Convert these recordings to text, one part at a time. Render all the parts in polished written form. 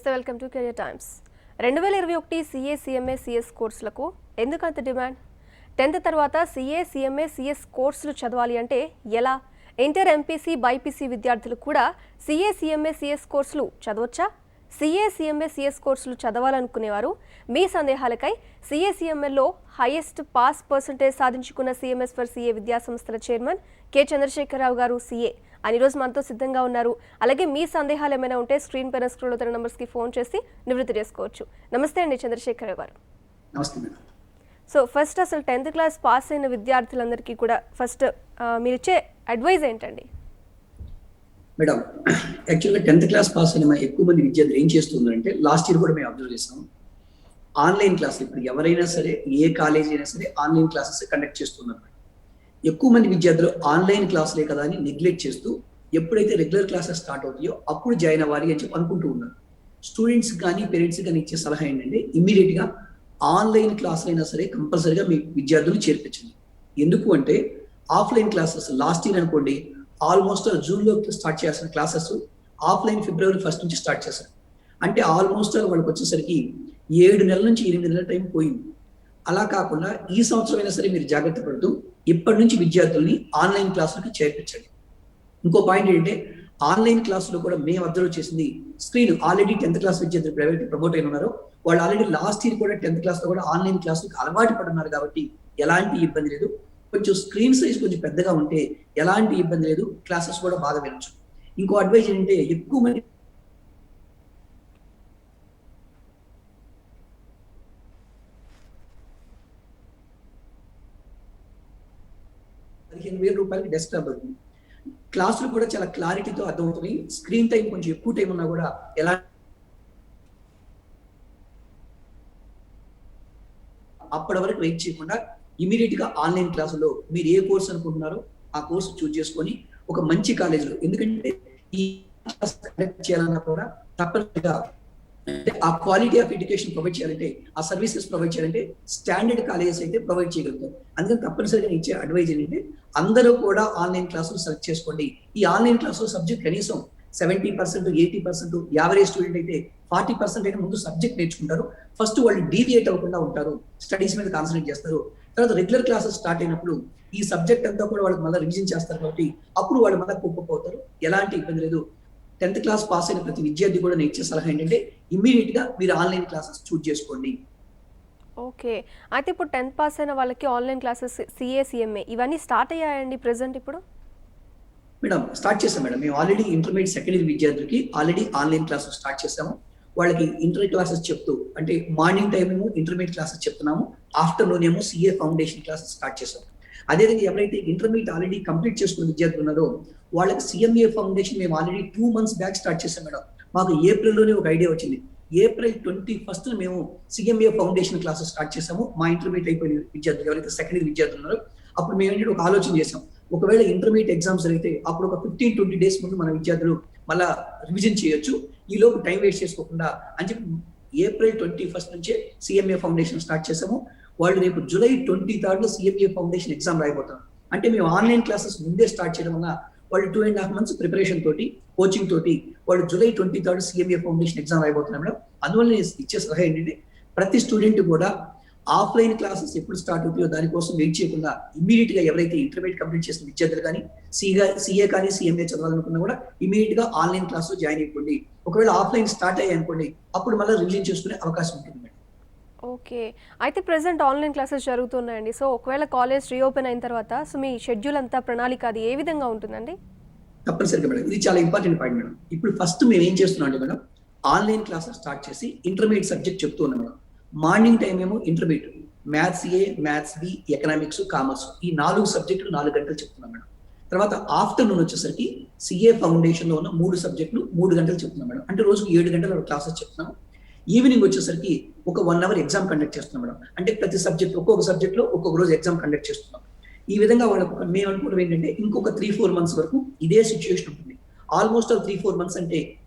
నమస్తే, welcome to career times. 2021 CA CMA CS కోర్సులకు ఎందుకంత డిమాండ్? 10th తర్వాత సిఏ సిఎంఏ సిఎస్ కోర్సులు చదవాలి అంటే ఎలా? ఇంటర్ ఎంపీసీ బైపీసీ విద్యార్థులు కూడా సిఏ సిఎంఏ సిఎస్ కోర్సులు చదవచ్చా? సిఏ సిఎంఏ సిఎస్ కోర్సులు చదవాలనుకునేవారు మీ సందేహాలకై సిఏ సిఎంఏలో హైయెస్ట్ పాస్ పర్సంటేజ్ సాధించుకున్న సిఎంఎస్ ఫర్ సిఏ విద్యాసంస్థల చైర్మన్ కె చంద్రశేఖరరావు గారు సిఏ అని రోజు మనతో సిద్ధంగా ఉన్నారు. అలాగే మీ సందేహాలు ఏమైనా ఉంటే స్క్రీన్ పైన స్క్రోల్ అవుతున్న నంబర్స్కి ఫోన్ చేసి నివృత్తి చేసుకోవచ్చు. నమస్తే అండి చంద్రశేఖరరావు గారు. నమస్తే మేడం. సో ఫస్ట్ అసలు 10th క్లాస్ పాస్ అయిన విద్యార్థులందరికీ కూడా ఫస్ట్ మీరు ఇచ్చే అడ్వైజ్ ఏంటండి? మేడం, యాక్చువల్గా 10th క్లాస్ పాస్ అయిన ఎక్కువ మంది విద్యార్థులు ఏం చేస్తున్నారంటే, లాస్ట్ ఇయర్ కూడా మేము అబ్జర్వ్ చేస్తాం, ఆన్లైన్ క్లాసులు ఇప్పుడు ఎవరైనా సరే ఏ కాలేజ్ అయినా సరే ఆన్లైన్ క్లాసెస్ కండక్ట్ చేస్తున్నారు. ఎక్కువ మంది విద్యార్థులు ఆన్లైన్ క్లాసులే కదా అని నెగ్లెక్ట్ చేస్తూ ఎప్పుడైతే రెగ్యులర్ క్లాసెస్ స్టార్ట్ అవుతాయో అప్పుడు జాయిన్ అవ్వాలి అని చెప్పి అనుకుంటూ ఉన్నారు. స్టూడెంట్స్ కానీ పేరెంట్స్ కానీ ఇచ్చే సలహా ఏంటంటే, ఇమ్మీడియట్ గా ఆన్లైన్ క్లాసులు అయినా సరే కంపల్సరీగా మీ విద్యార్థులు చేర్పించండి. ఎందుకు అంటే ఆఫ్లైన్ క్లాసెస్ లాస్ట్ ఇయర్ అనుకోండి ఆల్మోస్ట్ జూన్ లో స్టార్ట్ చేయాల్సిన క్లాసెస్ ఆఫ్లైన్ February 1st నుంచి స్టార్ట్ చేశారు. అంటే ఆల్మోస్ట్ వాళ్ళకి వచ్చేసరికి 7 నెలల నుంచి 8 నెలల టైం పోయింది. అలా కాకుండా ఈ సంవత్సరం అయినా సరే మీరు జాగ్రత్త పడుతూ ఇప్పటి నుంచి విద్యార్థుల్ని ఆన్లైన్ క్లాసులకి చేర్పించండి. ఇంకో పాయింట్ ఏంటంటే, ఆన్లైన్ క్లాసులో కూడా మేము అబ్జర్వ్ చేసింది, స్క్రీన్ ఆల్రెడీ 10th క్లాస్ విద్యార్థులు ప్రైవేట్ ప్రమోట్ అయిన ఉన్నారు. వాళ్ళు ఆల్రెడీ లాస్ట్ ఇయర్ కూడా 10th క్లాస్ లో కూడా ఆన్లైన్ క్లాసులకు అలవాటు పడుతున్నారు కాబట్టి ఎలాంటి ఇబ్బంది లేదు. కొంచెం స్క్రీన్ సైజ్ కొంచెం పెద్దగా ఉంటే ఎలాంటి ఇబ్బంది లేదు, క్లాసెస్ కూడా బాగా వినొచ్చు. ఇంకో అడ్వైజ్ ఏంటంటే, ఎక్కువ మంది 15,000 రూపాయలకి డెస్క్టాప్ అవుతుంది. క్లాసులు కూడా చాలా క్లారిటీతో అర్థమవుతున్నాయి. స్క్రీన్ టైం కొంచెం ఎక్కువ టైం ఉన్నా కూడా ఎలా అప్పటి వరకు వెయిట్ చేయకుండా ఇమీడియట్ గా ఆన్లైన్ క్లాసులో మీరు ఏ కోర్స్ అనుకుంటున్నారో ఆ కోర్సు చూస్ చేసుకొని ఒక మంచి కాలేజీలో, ఎందుకంటే ఈ క్లాస్ కండక్ట్ చేయాలన్నా కూడా తప్పనిసరిగా ఆ క్వాలిటీ ఆఫ్ ఎడ్యుకేషన్ ప్రొవైడ్ చేయాలంటే, ఆ సర్వీసెస్ ప్రొవైడ్ చేయాలంటే స్టాండర్డ్ కాలేజెస్ అయితే ప్రొవైడ్ చేయగలుగుతాం. అందుకని తప్పనిసరిగా ఇచ్చే అడ్వైజ్ ఏంటంటే, అందరూ కూడా ఆన్లైన్ క్లాసులు సెలెక్ట్ చేసుకోండి. ఈ ఆన్లైన్ క్లాసులో సబ్జెక్ట్ కనీసం 70%, 80%, యావరేజ్ స్టూడెంట్ అయితే 40% అయితే ముందు సబ్జెక్ట్ నేర్చుకుంటారు. ఫస్ట్ వాళ్ళు డీవియేట్ అవ్వకుండా ఉంటారు, స్టడీస్ మీద కాన్సన్ట్రేట్ చేస్తారు. తర్వాత రెగ్యులర్ క్లాసెస్ స్టార్ట్ అయినప్పుడు ఈ సబ్జెక్ట్ అంతా కూడా వాళ్ళకి మళ్ళీ రివిజన్ చేస్తారు కాబట్టి అప్పుడు వాళ్ళు మళ్ళీ కోపప్ అవుతారు. ఎలాంటి ఇబ్బంది లేదు. 10th క్లాస్ పాస్ అయిన ప్రతి విద్యార్థి కూడా నేను ఇచ్చే సలహా ఏంటంటే, ఇమ్మీడియట్ గా మీరు ఆన్లైన్ క్లాసెస్ చూస్ చేసుకోండి. ఓకే, అయితే ఇప్పుడు 10th పాస్ అయిన వాళ్ళకి ఆన్లైన్ క్లాసెస్ సిఏ సిఎంఏ ఇవన్నీ స్టార్ట్ అయ్యాయండి ప్రెసెంట్ ఇప్పుడు? మేడం, స్టార్ట్ చేసాం మేడం. మేము ఆల్రెడీ ఇంటర్మీడియట్ సెకండ్ ఇయర్ విద్యార్థులకి ఆల్రెడీ ఆన్లైన్ క్లాసెస్ స్టార్ట్ చేసాము. వాళ్ళకి ఇంటర్ క్లాసెస్ చెప్తూ, అంటే మార్నింగ్ టైం ఏమో ఇంటర్మీడియట్ క్లాసెస్ చెప్తున్నాము, ఆఫ్టర్నూన్ ఏమో సిఏ ఫౌండేషన్ క్లాసెస్ స్టార్ట్ చేసాము. అదేవిధంగా ఎవరైతే ఇంటర్మీడియట్ ఆల్రెడీ కంప్లీట్ చేసుకున్న విద్యార్థులు ఉన్నారో వాళ్ళకి సిఎంఏ ఫౌండేషన్ మేము ఆల్రెడీ 2 months బ్యాక్ స్టార్ట్ చేసాం మేడం. మాకు ఏప్రిల్లోనే ఒక ఐడియా వచ్చింది. April 21st మేము సిఎంఏ ఫౌండేషన్ క్లాసెస్ స్టార్ట్ చేసాము. మా ఇంటర్మీడియట్ అయిపోయిన విద్యార్థులు ఎవరైతే సెకండ్ ఇయర్ విద్యార్థులు ఉన్నారో అప్పుడు మేము ఏంటంటే ఒక ఆలోచన చేసాం, ఒకవేళ ఇంటర్మీడియట్ ఎగ్జామ్స్ అయితే అప్పుడు ఒక 15-20 days ముందు మన విద్యార్థులు మళ్ళా రివిజన్ చేయొచ్చు, ఈ లోపు టైం వేస్ట్ చేసుకోకుండా అని చెప్పి April 21st నుంచే సిఎంఏ ఫౌండేషన్ స్టార్ట్ చేసాము. వాళ్ళు రేపు July 23rd CMA foundation exam రాయబోతారు. అంటే మేము ఆన్లైన్ క్లాసెస్ ముందే స్టార్ట్ చేయడం వల్ల వాళ్ళు 2.5 months ప్రిపరేషన్ తోటి, కోచింగ్ తోటి వాళ్ళు July 23rd CMA foundation exam రాయబోతున్నారు మేడం. అందువల్ల నేను ఇచ్చే సలహా ఏంటంటే, ప్రతి స్టూడెంట్ కూడా ఆఫ్లైన్ క్లాసెస్ ఎప్పుడు స్టార్ట్ అవుతాయో దానికోసం వెయిట్ చేయకుండా ఇమీడియట్ గా ఎవరైతే ఇంటర్మీడియట్ కంప్లీట్ చేసిన విద్యార్థులు కానీ సిఏ కానీ సిఎంఏ చదవాలనుకున్నా కూడా ఇమీడియట్ గా ఆన్లైన్ క్లాస్ లో జాయిన్ అయిపోండి. ఒకవేళ ఆఫ్లైన్ స్టార్ట్ అయ్యాయి అనుకోండి అప్పుడు మళ్ళీ రివిజన్ చేసుకునే అవకాశం ఉంటుంది మేడం. ఓకే, అయితే ప్రెసెంట్ ఆన్లైన్ క్లాసెస్ జరుగుతున్నాయండి. సో ఒకవేళ కాలేజ్ రీఓపెన్ అయిన తర్వాత సో మీ షెడ్యూల్ అంతా, ప్రణాళిక అది ఏ విధంగా ఉంటుందండి? తప్పనిసరిగా మేడం, ఇది చాలా ఇంపార్టెంట్ పాయింట్ మేడం. ఇప్పుడు ఫస్ట్ మేము ఏం చేస్తున్నాం అంటే మేడం, ఆన్లైన్ క్లాసెస్ స్టార్ట్ చేసి ఇంటర్మీడియట్ సబ్జెక్ట్ చెప్తూ ఉన్నాం మేడం. మార్నింగ్ టైం ఏమో ఇంటర్మీడియట్ మ్యాథ్స్ ఏ, మ్యాథ్స్ బి, ఎకనామిక్స్, కామర్స్ ఈ 4 సబ్జెక్టులు 4 గంటలు చెప్తున్నాం మేడం. తర్వాత ఆఫ్టర్నూన్ వచ్చేసరికి సిఏ ఫౌండేషన్ లో ఉన్న 3 సబ్జెక్టులు 3 గంటలు చెప్తున్నాం మేడం. అంటే రోజుకు 7 గంటల క్లాసెస్ చెప్తున్నాం. ఈవినింగ్ వచ్చేసరికి ఒక 1 hour ఎగ్జామ్ కండక్ట్ చేస్తున్నాం మేడం. అంటే ప్రతి సబ్జెక్ట్ ఒక్కొక్క సబ్జెక్ట్ లో ఒక్కొక్క రోజు ఎగ్జామ్ కండక్ట్ చేస్తున్నాం. ఈ విధంగా వాళ్ళకు మేము అనుకోవడం ఏంటంటే, ఇంకొక 3-4 months వరకు ఇదే సిచ్యువేషన్ ఉంటుంది. ఆల్మోస్ట్ 3-4 months అంటే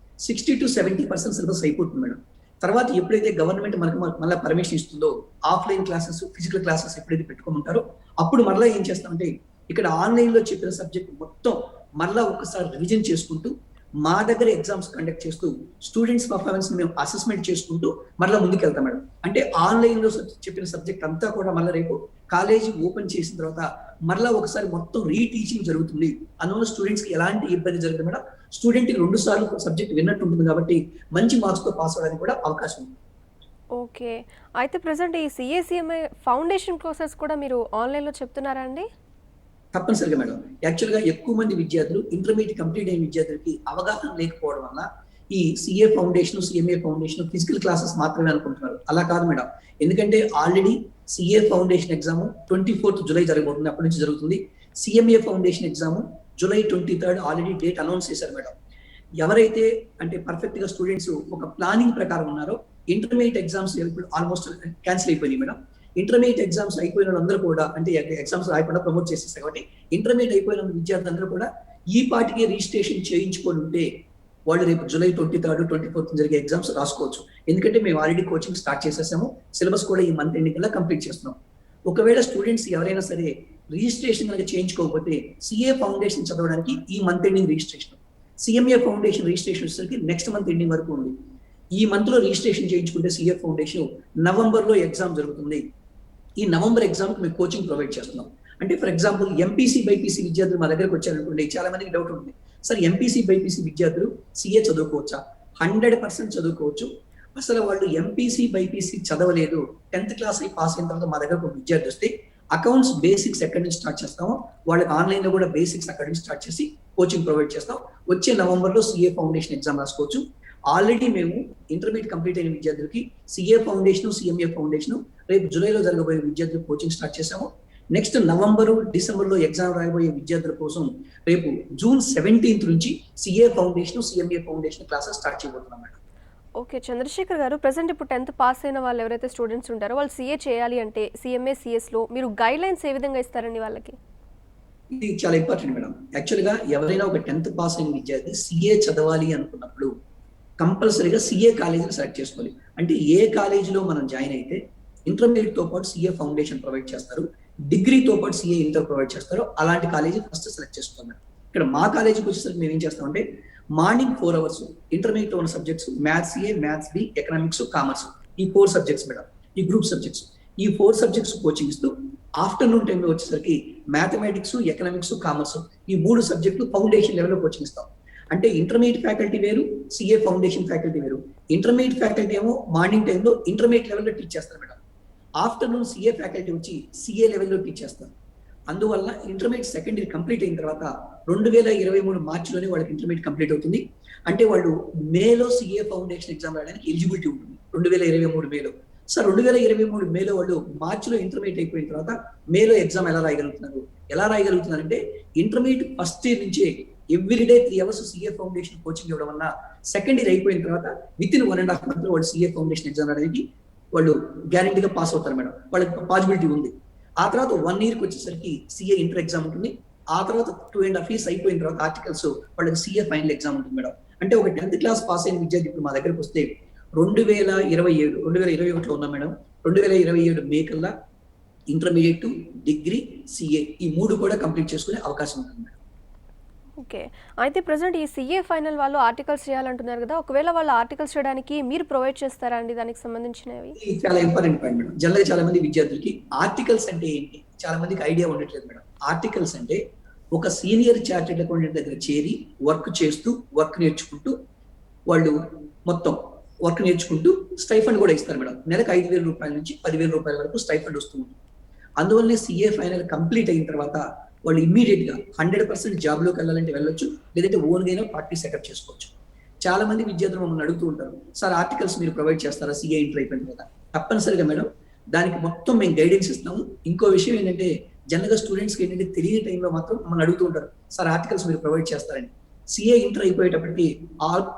60-70% సిలబస్ అయిపోతుంది మేడం. తర్వాత ఎప్పుడైతే గవర్నమెంట్ మనకు మళ్ళీ పర్మిషన్ ఇస్తుందో ఆఫ్లైన్ క్లాసెస్, ఫిజికల్ క్లాసెస్ ఎప్పుడైతే పెట్టుకోమంటారో అప్పుడు మరలా ఏం చేస్తామంటే, ఇక్కడ ఆన్లైన్ లో చెప్పిన సబ్జెక్ట్ మొత్తం మరలా ఒకసారి రివిజన్ చేసుకుంటూ మా దగ్గర ఎగ్జామ్స్ కండక్ట్ చేస్తూ స్టూడెంట్స్ పర్ఫార్మెన్స్ మేము అసెస్మెంట్ చేసుకుంటూ మళ్ళీ ముందుకు వెళ్తాం మేడం. అంటే ఆన్లైన్ లో చెప్పిన సబ్జెక్ట్ అంతా కూడా మళ్ళీ రేపు కాలేజీ ఓపెన్ చేసిన తర్వాత మళ్ళీ ఒకసారి మొత్తం రీటీచింగ్ జరుగుతుంది. అందువల్ల స్టూడెంట్స్ కి ఎలాంటి ఇబ్బంది జరగదు మేడం. స్టూడెంట్ కి 2 సార్లు సబ్జెక్ట్ విన్నట్టు ఉంటుంది కాబట్టి మంచి మార్క్స్ తో పాస్ అవడానికి కూడా అవకాశం ఉంది. ఓకే. అయితే ప్రెజెంట్ ఈ సిఏసిఎంఏ ఫౌండేషన్ కోర్సెస్ కూడా మీరు ఆన్లైన్లో చెప్తున్నారా అండి? తప్పనిసరిగా మేడం. యాక్చువల్గా ఎక్కువ మంది విద్యార్థులు ఇంటర్మీడియట్ కంప్లీట్ అయిన విద్యార్థులకి అవగాహన లేకపోవడం వల్ల ఈ CA foundation, CMA foundation physical classes మాత్రమే అనుకుంటున్నారు. అలా కాదు మేడం. ఎందుకంటే already CA foundation exam 24th July జరగబోతుంది, అప్పటి నుంచి జరుగుతుంది. CMA foundation exam July 23rd already date announce చేశారు మేడం. ఎవరైతే అంటే పర్ఫెక్ట్ గా స్టూడెంట్స్ ఒక ప్లానింగ్ ప్రకారం ఉన్నారో ఇంటర్మీడియట్ ఎగ్జామ్స్ ఆల్మోస్ట్ క్యాన్సిల్ అయిపోయినాయి మేడం. ఇంటర్మీడియట్ ఎగ్జామ్స్ అయిపోయిన వాళ్ళందరూ కూడా అంటే ఎగ్జామ్స్ రాయకుండా ప్రమోట్ చేసేస్తారు కాబట్టి ఇంటర్మీడియట్ అయిపోయిన విద్యార్థులందరూ కూడా ఈ పాటికి రిజిస్ట్రేషన్ చేయించుకొని ఉంటే వాళ్ళు రేపు July 23rd, 24th జరిగే ఎగ్జామ్స్ రాసుకోవచ్చు. ఎందుకంటే మేము ఆల్రెడీ కోచింగ్ స్టార్ట్ చేసేసాము. సిలబస్ కూడా ఈ మంత్ ఎండింగ్ కల్లా కంప్లీట్ చేస్తున్నాం. ఒకవేళ స్టూడెంట్స్ ఎవరైనా సరే రిజిస్ట్రేషన్ కనుక చేయించుకోకపోతే సిఏ ఫౌండేషన్ చదవడానికి ఈ month ending registration, CMA foundation registration వచ్చేసరికి నెక్స్ట్ మంత్ ఎండింగ్ వరకు ఉంది. ఈ మంత్ లో రిజిస్ట్రేషన్ చేయించుకుంటే సిఏ ఫౌండేషన్ నవంబర్ లో ఎగ్జామ్ జరుగుతుంది. ఈ నవంబర్ ఎగ్జామ్ కి మేము కోచింగ్ ప్రొవైడ్ చేస్తున్నాం. అంటే ఫర్ ఎగ్జాంపుల్ ఎంపీసీ బైపీసీ విద్యార్థులు మా దగ్గరకు వచ్చారనుకోండి, చాలా మందికి డౌట్ ఉంటుంది, సార్ ఎంపీసీ బైపీసీ విద్యార్థులు సిఏ చదువుకోవచ్చా? 100% చదువుకోవచ్చు. అసలు వాళ్ళు ఎంపీసీ బైపీసీ చదవలేదు, 10th క్లాస్ అయి పాస్ అయిన తర్వాత మా దగ్గరకు ఒక విద్యార్థి వస్తే అకౌంట్స్ బేసిక్స్ ఎక్కడి నుంచి స్టార్ట్ చేస్తామో వాళ్ళకి ఆన్లైన్ లో కూడా బేసిక్స్ అక్కడి నుంచి స్టార్ట్ చేసి కోచింగ్ ప్రొవైడ్ చేస్తాం. వచ్చే నవంబర్ లో సిఏ ఫౌండేషన్ ఎగ్జామ్ రాసుకోవచ్చు. ఆల్రెడీ మేము ఇంటర్మీడియట్ కంప్లీట్ అయిన విద్యార్థులకి సిఏ ఫౌండేషన్, సిఎంఏ ఫౌండేషన్ రేపు జూలైలో జరగబోయే విద్యార్థులకు కోచింగ్ స్టార్ట్ చేశాము. నెక్స్ట్ నవంబరు, డిసెంబర్ లో ఎగ్జామ్ రాయబోయే విద్యార్థుల కోసం రేపు June 17th నుంచి CA foundation, CMA foundation classes start చేయబోతున్నాం మేడం. ఓకే చంద్రశేఖర్ గారు, ప్రెసెంట్ ఇప్పుడు 10th పాస్ అయిన వాళ్ళు ఎవరైతే స్టూడెంట్స్ ఉంటారో వాళ్ళు సిఏ చేయాలి అంటే సిఎంఏ, సిఎస్లో మీరు గైడ్ లైన్స్ ఏ విధంగా ఇస్తారండి వాళ్ళకి? ఇది చాలా ఇంపార్టెంట్ మేడం. యాక్చువల్గా ఎవరైనా ఒక 10th పాస్ అయిన విద్యార్థి సిఏ చదవాలి అనుకున్నప్పుడు కంపల్సరీగా సిఏ కాలేజీని సెలెక్ట్ చేసుకోవాలి. అంటే ఏ కాలేజీలో మనం జాయిన్ అయితే ఇంటర్మీడియట్ తో పాటు సిఏ ఫౌండేషన్ ప్రొవైడ్ చేస్తారు, డిగ్రీతో పాటు సిఏ ఇంటర్ ప్రొవైడ్ చేస్తారు, అలాంటి కాలేజీ ఫస్ట్ సెలెక్ట్ చేసుకోవాలి. ఇక్కడ మా కాలేజీకి వచ్చేసరికి మేము ఏం చేస్తామంటే మార్నింగ్ 4 hours ఇంటర్మీడియట్ ఉన్న సబ్జెక్ట్స్ మ్యాథ్స్ ఏ, మ్యాథ్స్ బి, ఎకనామిక్స్, కామర్స్, ఈ 4 సబ్జెక్ట్స్ మేడం, ఈ గ్రూప్ సబ్జెక్ట్స్, ఈ 4 సబ్జెక్ట్స్ కోచింగ్ ఇస్తూ ఆఫ్టర్నూన్ టైంలో వచ్చేసరికి మ్యాథమెటిక్స్, ఎకనామిక్స్, కామర్స్ ఈ 3 సబ్జెక్టులు ఫౌండేషన్ లెవెల్లో కోచింగ్ ఇస్తాం. అంటే ఇంటర్మీడియట్ ఫ్యాకల్టీ వేరు, సిఏ ఫౌండేషన్ ఫ్యాకల్టీ వేరు. ఇంటర్మీడియట్ ఫ్యాకల్టీ ఏమో మార్నింగ్ టైంలో ఇంటర్మీడియట్ లెవెల్లో టీచ్ చేస్తారు మేడం. ఆఫ్టర్నూన్ సిఏ ఫ్యాకల్టీ వచ్చి సిఏ లెవెల్లో టీచ్ చేస్తారు. అందువల్ల ఇంటర్మీడియట్ సెకండ్ ఇయర్ కంప్లీట్ అయిన తర్వాత 2023 మార్చిలోనే వాళ్ళకి ఇంటర్మీడియట్ కంప్లీట్ అవుతుంది. అంటే వాళ్ళు మేలో సిఏ ఫౌండేషన్ ఎగ్జామ్ రాయడానికి ఎలిజిబిలిటీ ఉంటుంది 2023 మేలో. సార్ 2023 మేలో వాళ్ళు మార్చిలో ఇంటర్మీడియట్ అయిపోయిన తర్వాత మేలో ఎగ్జామ్ ఎలా రాయగలుగుతున్నారంటే ఇంటర్మీడియట్ ఫస్ట్ ఇయర్ నుంచే everyday 3 hours CA foundation coaching ఇవ్వడం వల్ల సెకండ్ ఇయర్ అయిపోయిన తర్వాత విత్ ఇన్ 1.5 month లో వాళ్ళు సిఏ ఫౌండేషన్ ఎగ్జామ్ రాయడానికి వాళ్ళు గ్యారంటీగా పాస్ అవుతారు మేడం. వాళ్ళకి పాసిబిలిటీ ఉంది. ఆ తర్వాత 1 yearకి వచ్చేసరికి సిఏ ఇంటర్ ఎగ్జామ్ ఉంటుంది. ఆ తర్వాత 2.5 years అయిపోయిన తర్వాత ఆర్టికల్స్ వాళ్ళకి సిఏ ఫైనల్ ఎగ్జామ్ ఉంటుంది మేడం. అంటే ఒక 10th క్లాస్ పాస్ అయిన విద్యార్థి ఇప్పుడు మా దగ్గరకు వస్తే 2021లో ఉన్నాం మేడం. 2027 మే కల్లా ఇంటర్మీడియట్, డిగ్రీ, సిఏ ఈ 3 కూడా కంప్లీట్ చేసుకునే అవకాశం ఉంటుంది మేడం. ఓకే. అయితే ప్రెసెంట్ ఈ సిఏ ఫైనల్ వాళ్ళు ఆర్టికల్స్ చేయాలంటున్నారు కదా, ఒకవేళ వాళ్ళు ఆర్టికల్స్ చేయడానికి మీరు ప్రొవైడ్ చేస్తారా అండి దానికి సంబంధించినవి? ఇది చాలా ఇంపార్టెంట్ పాయింట్ మేడం. జనరల్గా చాలా మంది విద్యార్థులకి ఆర్టికల్స్ అంటే ఏంటి చాలా మందికి ఐడియా ఉండట్లేదు మేడం. ఆర్టికల్స్ అంటే ఒక సీనియర్ చార్టెడ్ అకౌంటెంట్ దగ్గర చేరి వర్క్ చేస్తూ వర్క్ నేర్చుకుంటూ వాళ్ళు మొత్తం వర్క్ నేర్చుకుంటూ స్టైఫండ్ కూడా ఇస్తారు మేడం. నెలకు 5,000 రూపాయల నుంచి 10,000 రూపాయల వరకు స్టైఫండ్ వస్తూ ఉంటుంది. అందువల్లనే సిఏ ఫైనల్ కంప్లీట్ అయిన తర్వాత వాళ్ళు ఇమ్మీడియట్ గా 100% జాబ్ లోకి వెళ్ళాలంటే వెళ్ళొచ్చు, లేదంటే ఓన్ గా పార్టీ సెటప్ చేసుకోవచ్చు. చాలా మంది విద్యార్థులు మమ్మల్ని అడుగుతూ ఉంటారు, సార్ ఆర్టికల్స్ మీరు ప్రొవైడ్ చేస్తారా సిఏ ఇంటర్ అయిపోయిన తర్వాత? తప్పనిసరిగా మేడం, దానికి మొత్తం మేము గైడెన్స్ ఇస్తాము. ఇంకో విషయం ఏంటంటే జనరల్గా స్టూడెంట్స్ కి ఏంటంటే తెలియని టైంలో మాత్రం మమ్మల్ని అడుగుతూ ఉంటారు, సార్ ఆర్టికల్స్ మీరు ప్రొవైడ్ చేస్తారని. సిఏ ఇంటర్ అయిపోయేటప్పటికి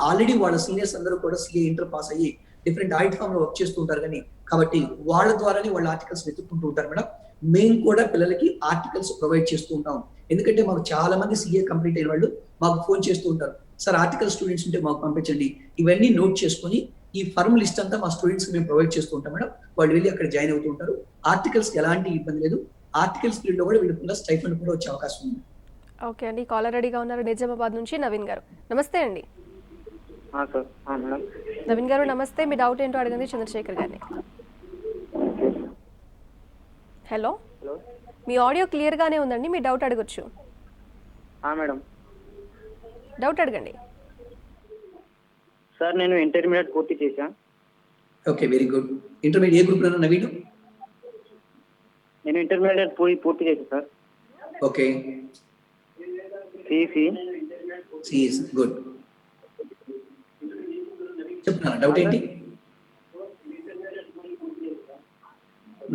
ఆల్రెడీ వాళ్ళ సీనియర్స్ అందరూ కూడా సిఏ ఇంటర్ పాస్ అయ్యి డిఫరెంట్ ఆడిట్ ఫామ్ లో వర్క్ చేస్తూ ఉంటారు. కానీ కాబట్టి వాళ్ళ ద్వారానే వాళ్ళ ఆర్టికల్స్ వెతుక్కుంటూ ఉంటారు మేడం. మేము కూడా పిల్లలకి ఆర్టికల్స్ ప్రొవైడ్ చేస్తూ ఉంటాం. ఎందుకంటే మాకు చాలా మంది సిఏ కంప్లీట్ అయిన వాళ్ళు మాకు ఫోన్ చేస్తూ ఉంటారు, సార్ ఆర్టికల్ స్టూడెంట్స్ ఉంటే మాకు పంపించండి. ఇవన్నీ నోట్ చేసుకొని ఈ ఫర్మ్ లిస్ట్ అంతా మా స్టూడెంట్స్ కి మేము ప్రొవైడ్ చేస్తూ ఉంటాం మేడం. వాళ్ళు వెళ్ళి అక్కడ జాయిన్ అవుతూ ఉంటారు. ఆర్టికల్స్ ఎలాంటి ఇబ్బంది లేదు. ఆర్టికల్స్ పీరియడ్ లో కూడా వీళ్ళకుండా స్టైఫండ్ కూడా వచ్చే అవకాశం ఉంది. ఓకే అండి, కాలర్ రెడీగా ఉన్నారు నిజామాబాద్ నుంచి నవీన్ గారు. నమస్తే అండి. Sir madam. నవీన్ గారు నమస్తే, మీ డౌట్ ఏంటో అడగండి చంద్రశేఖర్ గారిని. హలో, హలో మీ ఆడియో క్లియర్గానే ఉందండి, మీ డౌట్ అడగొచ్చు. మేడం. డౌట్ అడగండి. సార్ నేను ఇంటర్మీడియట్ పూర్తి చేశా. Okay, very good. ఇంటర్మీడియట్ ఏ గ్రూప్ లో నవీన్? నేను ఇంటర్మీడియట్ పూర్తి చేశా sir. Okay, CEC. CEC, good. చెప్తున్నా డౌట్ ఏంటి?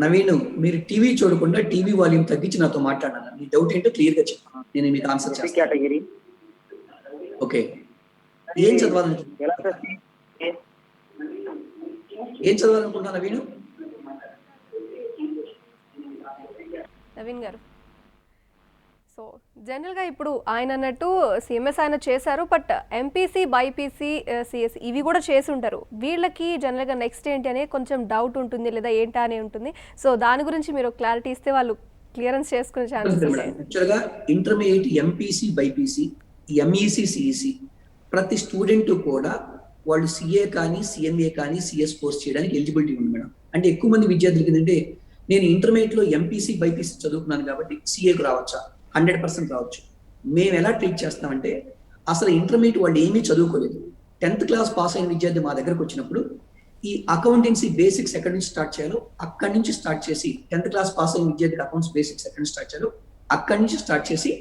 నవీన్, మీరు టీవీ చూడకుండా టీవీ వాల్యూమ్ తగ్గించి నాతో మాట్లాడాలి. మీ డౌట్ ఏంటో క్లియర్ గా చెప్పు, నేను మీకు ఆన్సర్ చేస్తాను. కేటగిరీ. ఓకే, ఏం చదవాలనుకుంటున్నా? ఏం చదవాలనుకుంటున్నా నవీన్? నవీన్ గారు, సో జనరల్గా ఇప్పుడు ఆయన అన్నట్టు సిఎంఎస్ ఆయన చేశారు, బట్ ఎంపీసీ బైపీసీ సిఎస్సి ఇవి కూడా చేసి ఉంటారు. వీళ్ళకి జనరల్గా నెక్స్ట్ ఏంటి అనే కొంచెం డౌట్ ఉంటుంది, లేదా ఏంటా అని ఉంటుంది. సో దాని గురించి మీరు క్లారిటీ ఇస్తే వాళ్ళు క్లియరెన్స్ చేసుకునే ఛాన్సెస్ ఉంటాయి. యాక్చువల్గా intermediate MPC BiPC MEC CEC ప్రతి స్టూడెంట్ కూడా వాళ్ళు సిఏ కానీ సిఎంఏ కానీ సిఎస్ కోర్స్ చేయడానికి ఎలిజిబిలిటీ ఉంది మేడం. అంటే ఎక్కువ మంది విద్యార్థులకి ఏంటంటే నేను ఇంటర్మీడియట్ లో ఎంపీసీ బైపీసీ చదువుకున్నాను కాబట్టి సిఏకు రావచ్చా? 100% రావచ్చు. మేము ఎలా ట్రీట్ చేస్తామంటే అసలు ఇంటర్మీడియట్ వాళ్ళు ఏమీ చదువుకోలేదు, 10th క్లాస్ పాస్ అయిన విద్యార్థి మా దగ్గరకు వచ్చినప్పుడు ఈ అకౌంటెన్సీ బేసిక్స్ ఎక్కడి నుంచి స్టార్ట్ చేయాలో అక్కడి నుంచి స్టార్ట్ చేసి 10th క్లాస్ పాస్ అయిన విద్యార్థికి అకౌంట్స్ బేసిక్స్ ఎక్కడి నుంచి స్టార్ట్ చేయాలో అక్కడి నుంచి స్టార్ట్ చేసి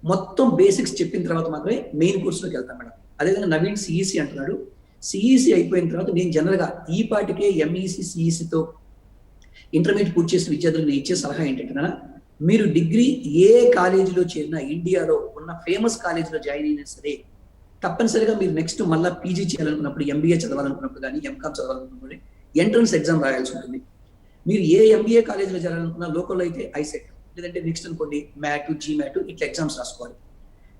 మొత్తం బేసిక్స్ చెప్పిన తర్వాత మాత్రమే మెయిన్ కోర్సులోకి వెళ్తాం మేడం. అదేవిధంగా నవీన్ సిఈసి అంటున్నాడు. సిఈసి అయిపోయిన తర్వాత నేను జనరల్ గా ఈ పాటికే ఎంఈసి సిఈసితో ఇంటర్మీడియట్ పూర్తి చేసిన విద్యార్థులకు నేను ఇచ్చే సలహా ఏంటంటే, మీరు డిగ్రీ ఏ కాలేజీలో చేరినా ఇండియాలో ఉన్న ఫేమస్ కాలేజీలో జాయిన్ అయినా సరే తప్పనిసరిగా మీరు నెక్స్ట్ మళ్ళీ పీజీ చేయాలనుకున్నప్పుడు, ఎంబీఏ చదవాలనుకున్నప్పుడు కానీ ఎంకామ్ చదవాలనుకున్నప్పుడు ఎంట్రన్స్ ఎగ్జామ్ రాయాల్సి ఉంటుంది. మీరు ఏ ఎంబీఏ కాలేజీలో చేరాలనుకున్నా లోకల్లో అయితే ఐసెట్, లేదంటే నెక్స్ట్ అనుకోండి మ్యాట్, జీమ్యాట్ ఇట్లా ఎగ్జామ్స్ రాసుకోవాలి.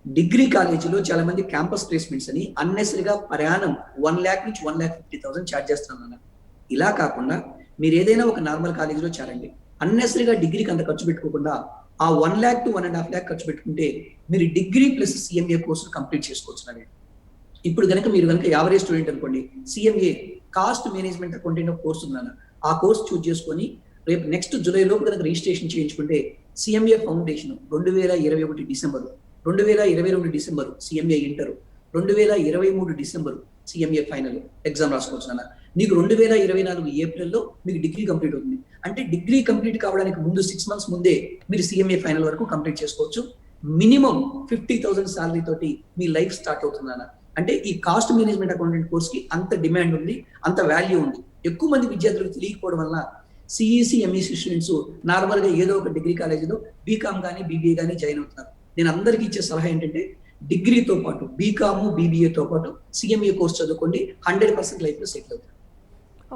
డిగ్రీ కాలేజీలో చాలా మంది క్యాంపస్ ప్లేస్మెంట్స్ అని అన్నెసరిగా ప్రయాణం 1 lakh నుంచి 1,50,000 ఛార్జ్ చేస్తున్నాను. ఇలా కాకుండా మీరు ఏదైనా ఒక నార్మల్ కాలేజీలో చేరండి. అన్నెసరిగా డిగ్రీకి అంత ఖర్చు పెట్టుకోకుండా ఆ 1 lakh to 1.5 lakh ఖర్చు పెట్టుకుంటే మీరు degree plus CMA course complete చేసుకోవచ్చు. ఇప్పుడు కనుక మీరు కనుక యావరేజ్ స్టూడెంట్ అనుకోండి, CMA cost management accountant course ఉందన్న ఆ కోర్స్ చూస్ చేసుకొని రేపు నెక్స్ట్ జూలై లోపు కనుక రిజిస్ట్రేషన్ చేయించుకుంటే CMA foundation 2021 December, 2022 December CMA inter, 2023 December CMA final exam రాసుకోవచ్చు అన్న. నీకు 2024 ఏప్రిల్లో మీకు డిగ్రీ కంప్లీట్ అవుతుంది. అంటే డిగ్రీ కంప్లీట్ కావడానికి ముందు 6 months ముందే మీరు సిఎంఏ ఫైనల్ వరకు కంప్లీట్ చేసుకోవచ్చు. మినిమం 50,000 శాలరీ తోటి మీ లైఫ్ స్టార్ట్ అవుతుంది అన్న. అంటే ఈ కాస్ట్ మేనేజ్మెంట్ అకౌంటెంట్ కోర్స్ కి అంత డిమాండ్ ఉంది, అంత వాల్యూ ఉంది. ఎక్కువ మంది విద్యార్థులకు తెలియకపోవడం వల్ల సిఈసి ఎంఈసి స్టూడెంట్స్ నార్మల్ గా ఏదో ఒక డిగ్రీ కాలేజీలో బీకామ్ కానీ బీబీఏ కానీ జాయిన్ అవుతున్నారు. నేను అందరికీ ఇచ్చే సలహా ఏంటంటే డిగ్రీతో పాటు బీకామ్ బీబీఏతో పాటు సిఎంఏ కోర్స్ చదువుకోండి, 100% లైఫ్ లో సెటిల్ అవుతారు.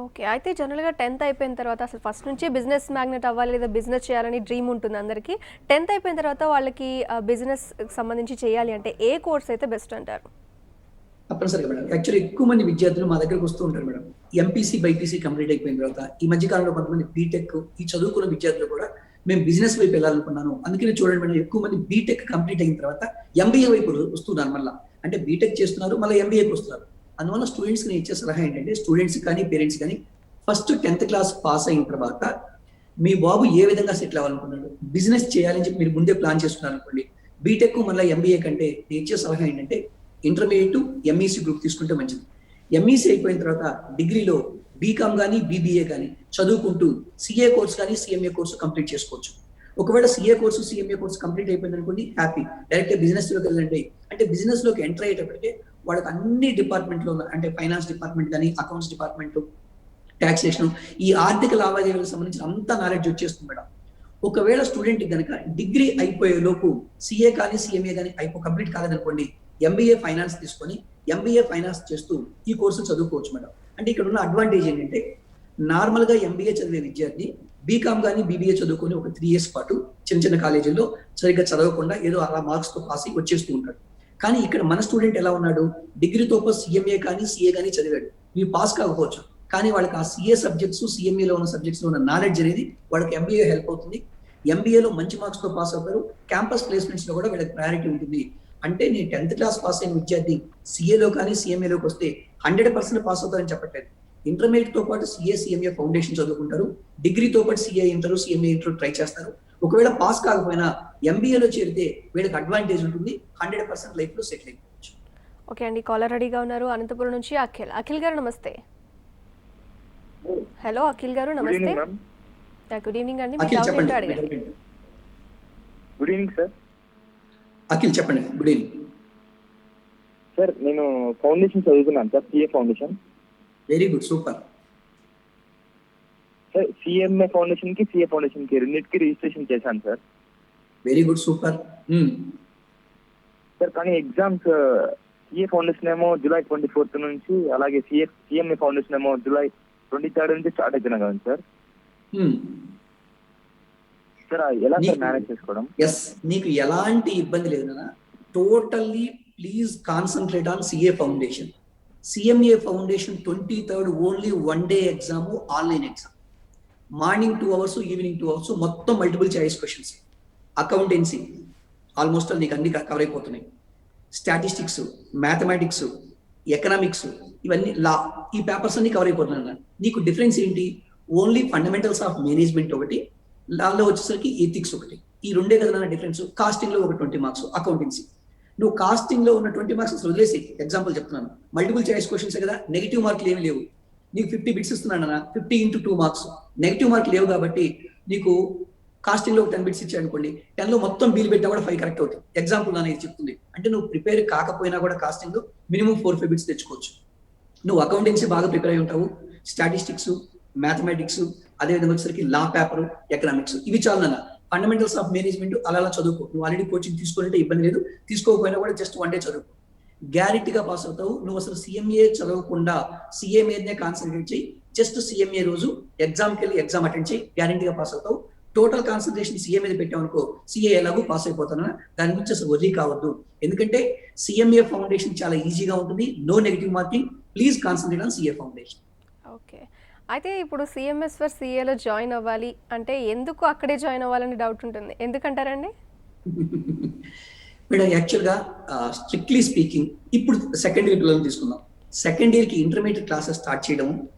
ఓకే, అయితే జనరల్గా 10th అయిపోయిన తర్వాత అసలు ఫస్ట్ నుంచి బిజినెస్ మ్యాగ్నెట్ అవ్వాలి లేదా బిజినెస్ చేయాలని డ్రీమ్ ఉంటుంది అందరికీ. 10th అయిపోయిన తర్వాత వాళ్ళకి బిజినెస్ సంబంధించి చేయాలి అంటే ఏ కోర్స్ అయితే బెస్ట్ అంటారు? తప్పనిసరిగా మేడం. యాక్చువల్లీ ఎక్కువ మంది విద్యార్థులు మా దగ్గరకు వస్తూ ఉంటారు మేడం. ఎంపీసీ బైపీసీ కంప్లీట్ అయిపోయిన తర్వాత ఈ మధ్య కాలంలో కొంతమంది బీటెక్ ఈ చదువుకున్న విద్యార్థులు కూడా మేము బిజినెస్ వైపు వెళ్ళాలనుకున్నాను. అందుకని చూడండి మేడం, ఎక్కువ మంది బీటెక్ కంప్లీట్ అయిన తర్వాత ఎంబీఏ వైపు వస్తున్నారు. మళ్ళీ అంటే బీటెక్ చేస్తున్నారు, మళ్ళీ ఎంబీఏకి వస్తున్నారు. అందువల్ల స్టూడెంట్స్ కి నేను ఇచ్చే సలహా ఏంటంటే స్టూడెంట్స్ కానీ పేరెంట్స్ కానీ ఫస్ట్ 10th క్లాస్ పాస్ అయిన తర్వాత మీ బాబు ఏ విధంగా సెటిల్ అవ్వాలనుకున్నాడు, బిజినెస్ చేయాలని చెప్పి మీరు ముందే ప్లాన్ చేసుకున్నారు అనుకోండి, బీటెక్ మళ్ళీ ఎంబీఏ కంటే నేను ఇచ్చే సలహా ఏంటంటే ఇంటర్మీడియట్ ఎంఈసీ గ్రూప్ తీసుకుంటే మంచిది. ఎంఈసీ అయిపోయిన తర్వాత డిగ్రీలో బీకామ్ కానీ బీబీఏ కానీ చదువుకుంటూ సిఏ కోర్స్ కానీ సిఎంఏ కోర్సు కంప్లీట్ చేసుకోవచ్చు. ఒకవేళ CA course CMA course complete అయిపోయింది అనుకోండి, హ్యాపీ, డైరెక్ట్ బిజినెస్ లోకి వెళ్ళండి. అంటే బిజినెస్ లోకి ఎంటర్ అయ్యేటప్పటికే వాళ్ళకి అన్ని డిపార్ట్మెంట్లో అంటే ఫైనాన్స్ డిపార్ట్మెంట్ కానీ అకౌంట్స్ డిపార్ట్మెంట్, ట్యాక్సేషన్, ఈ ఆర్థిక లావాదేవీలకు సంబంధించిన అంత నాలెడ్జ్ వచ్చేస్తుంది మేడం. ఒకవేళ స్టూడెంట్ కనుక డిగ్రీ అయిపోయే లోపు సిఏ కానీ సిఎంఏ కానీ కంప్లీట్ కాలేదనుకోండి, ఎంబీఏ ఫైనాన్స్ తీసుకొని ఎంబీఏ ఫైనాన్స్ చేస్తూ ఈ కోర్సు చదువుకోవచ్చు మేడం. అంటే ఇక్కడ ఉన్న అడ్వాంటేజ్ ఏంటంటే నార్మల్ గా ఎంబీఏ చదివే విద్యార్థి బీకామ్ కానీ బీబీఏ చదువుకొని ఒక 3 years పాటు చిన్న చిన్న కాలేజీల్లో సరిగ్గా చదవకుండా ఏదో అలా మార్క్స్ తో పాస్ వచ్చేస్తూ ఉంటాడు. కానీ ఇక్కడ మన స్టూడెంట్ ఎలా ఉన్నాడు, డిగ్రీతో పాటు సిఎంఏ కానీ సిఏ కానీ చదివాడు, ఇవి పాస్ కాకపోవచ్చు, కానీ వాళ్ళకి ఆ సిఏ సబ్జెక్ట్స్ సిఎంఏలో ఉన్న సబ్జెక్ట్స్ లో ఉన్న నాలెడ్జ్ అనేది వాళ్ళకి ఎంబీఏ హెల్ప్ అవుతుంది. ఎంబీఏలో మంచి మార్క్స్ తో పాస్ అవుతారు, క్యాంపస్ ప్లేస్మెంట్స్ లో కూడా వీళ్ళకి ప్రయారిటీ ఉంటుంది. అంటే నీ 10th క్లాస్ పాస్ అయిన విద్యార్థి సిఏలో కానీ సిఎంఏలోకి వస్తే 100% పాస్ అవుతారని చెప్పట్లేదు. ఇంటర్మీడియట్ తో పాటు సిఏ సిఎంఏ ఫౌండేషన్ చదువుకుంటారు, డిగ్రీతో పాటు CA inter CMA inter try చేస్తారు. ఒకవేళ పాస్ కాకపోయినా ఎంబీఏలో చేరితే వీళ్ళకి అడ్వాంటేజ్ ఉంటుంది, 100% లైఫ్ లో సెటిల్ అయిపోవచ్చు. ఓకే అండి, కాలర్ రెడీగా ఉన్నారు. అనంతపురం నుంచి అఖిల్. అఖిల్ గారు నమస్తే. హలో అఖిల్ గారు నమస్తే. గుడ్ ఈవినింగ్ అండి. అఖిల్ చెప్పండి. Good evening sir. అఖిల్ చెప్పండి. Good evening sir. నేను ఫౌండేషన్ చదువుతున్నాను sir, CA foundation. Very good, super. Sir CMA foundation కి సిఏ ఫౌండేషన్ కి రెండింటికి రిజిస్ట్రేషన్ చేశాను sir. Very good, super. Sir కానీ ఎగ్జామ్స్ సిఏ ఫౌండేషన్ ఏమో జూలై 24th నుంచి, అలాగే సిఎంఏ ఫౌండేషన్ ఏమో జూలై 23rd నుంచి స్టార్ట్ అవుతున్నాయి కదా సార్. సార్ ఎలా సార్ మేనేజ్ చేసుకోవడం? ఎస్, నీకు ఎలాంటి ఇబ్బంది లేదు నాన్న. Totally please concentrate on CA foundation. CMA foundation 23rd only 1 day exam, online exam. Morning 2 hours, evening 2 hours, మొత్తం multiple choice questions. Accountancy almost నీకు అన్ని కవర్ అయిపోతున్నాయి. స్టాటిస్టిక్స్, మ్యాథమెటిక్స్, ఎకనామిక్స్, ఇవన్నీ లా, ఈ పేపర్స్ అన్ని కవర్ అయిపోతున్నాయి. నీకు డిఫరెన్స్ ఏంటి? ఓన్లీ ఫండమెంటల్స్ ఆఫ్ మేనేజ్మెంట్ ఒకటి, లాలో వచ్చేసరికి ఎథిక్స్ ఒకటి. ఈ రెండే కదా డిఫరెన్స్. కాస్టింగ్ లో ఒక 20 marks, అకౌంటెన్సీ. నువ్వు కాస్టింగ్ లో ఉన్న 20 marks అసలు వదిలేసి, ఎగ్జాంపుల్ చెప్తున్నాను, మల్టిపుల్ చాయిస్ క్వశ్చన్స్ కదా, నెగిటివ్ మార్కులు ఏమి లేవు. నీకు 50 bits ఇస్తున్నాను అన్న, 50 into 2 marks, నెగిటివ్ మార్క్ లేవు కాబట్టి నీకు కాస్టింగ్ లో 10 bits ఇచ్చాయి అనుకోండి, 10 లో మొత్తం బీల్ పెట్టా కూడా 5 కరెక్ట్ అవుతాయి. ఎగ్జాంపుల్ అనేది చెప్తుంది. అంటే నువ్వు ప్రిపేర్ కాకపోయినా కూడా కాస్టింగ్ లో మినిమం 4-5 bits తెచ్చుకోవచ్చు. నువ్వు అకౌంటెన్సీ బాగా ప్రిపేర్ అయి ఉంటావు, స్టాటిస్టిక్స్, మ్యాథమెటిక్స్, అదేవిధంగా వచ్చేసరికి లా పేపర్, ఎకనామిక్స్, ఇవి చాలు నాన్న. ఫండమెంటల్స్ ఆఫ్ మేనేజ్మెంట్ అలా చదువుకో. నువ్వు ఆల్రెడీ కోచింగ్ తీసుకుంటే ఇబ్బంది లేదు, తీసుకోకపోయినా కూడా జస్ట్ 1 day చదువుకో, గ్యారెంటీగా పాస్ అవుతావు. నువ్వు అసలు సిఎంఏ చదవకుండా సిఏ మీదనే కాన్సన్ట్రేట్ చేయి. జస్ట్ సిఎంఏ రోజు ఎగ్జామ్కి వెళ్ళి ఎగ్జామ్ అటెండ్ చేయి, గ్యారెంటీగా పాస్ అవుతావు. టోటల్ కాన్సన్ట్రేషన్ సిఏ మీద పెట్టావు అనుకో, సిఏ ఎలాగో పాస్ అయిపోతాను. దాని గురించి అసలు వరీ కావద్దు, ఎందుకంటే సిఎంఏ ఫౌండేషన్ చాలా ఈజీగా ఉంటుంది. No negative marking. Please concentrate on CA foundation. Okay, అయితే ఇప్పుడు సిఎంఎస్ ఫర్ సిఏలో జాయిన్ అవ్వాలి అంటే ఎందుకు అక్కడే జాయిన్ అవ్వాలని డౌట్ ఉంటుంది, ఎందుకంటారండి? మేడం యాక్చువల్గా స్ట్రిక్ట్లీ స్పీకింగ్, ఇప్పుడు సెకండ్ ఇయర్ పిల్లలు తీసుకుందాం. సెకండ్ ఇయర్కి ఇంటర్మీడియట్ క్లాసెస్ స్టార్ట్ చేయడం,